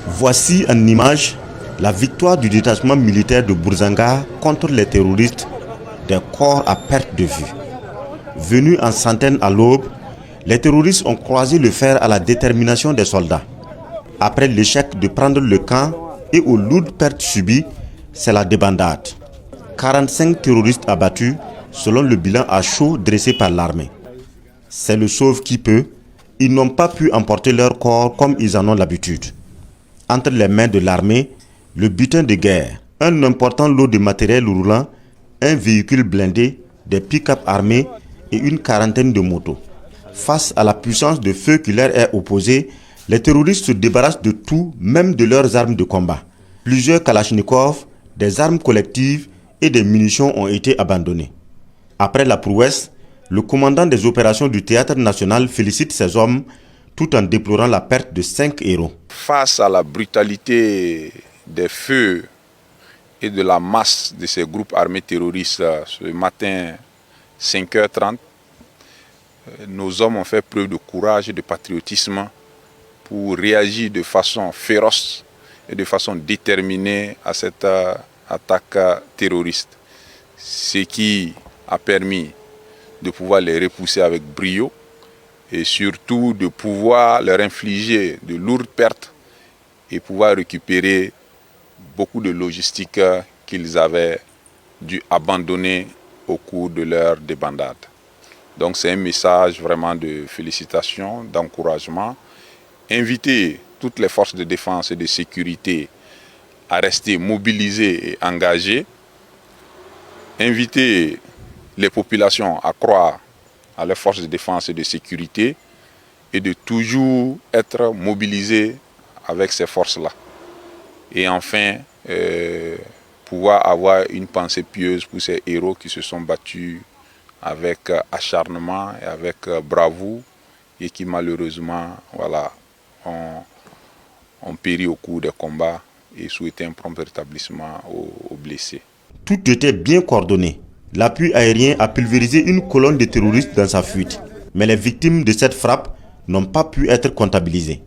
Voici en image la victoire du détachement militaire de Bourzanga contre les terroristes, des corps à perte de vue. Venus en centaines à l'aube, les terroristes ont croisé le fer à la détermination des soldats. Après l'échec de prendre le camp et aux lourdes pertes subies, c'est la débandade. 45 terroristes abattus selon le bilan à chaud dressé par l'armée. C'est le sauve qui peut. Ils n'ont pas pu emporter leur corps comme ils en ont l'habitude. Entre les mains de l'armée, le butin de guerre, un important lot de matériel roulant, un véhicule blindé, des pick-up armés et une quarantaine de motos. Face à la puissance de feu qui leur est opposée, les terroristes se débarrassent de tout, même de leurs armes de combat. Plusieurs kalachnikovs, des armes collectives et des munitions ont été abandonnées. Après la prouesse, le commandant des opérations du Théâtre national félicite ses hommes tout en déplorant la perte de 5 héros. Face à la brutalité des feux et de la masse de ces groupes armés terroristes, ce matin 5h30, nos hommes ont fait preuve de courage et de patriotisme pour réagir de façon féroce et de façon déterminée à cette attaque terroriste. Ce qui a permis de pouvoir les repousser avec brio et surtout de pouvoir leur infliger de lourdes pertes et pouvoir récupérer beaucoup de logistique qu'ils avaient dû abandonner au cours de leur débandade. Donc c'est un message vraiment de félicitations, d'encouragement. Inviter toutes les forces de défense et de sécurité à rester mobilisées et engagées. Inviter les populations à croire à leurs forces de défense et de sécurité et de toujours être mobilisés avec ces forces-là. Et enfin, pouvoir avoir une pensée pieuse pour ces héros qui se sont battus avec acharnement et avec bravoure et qui malheureusement ont péri au cours des combats et souhaiter un prompt rétablissement aux blessés. Tout était bien coordonné. L'appui aérien a pulvérisé une colonne de terroristes dans sa fuite. Mais les victimes de cette frappe n'ont pas pu être comptabilisées.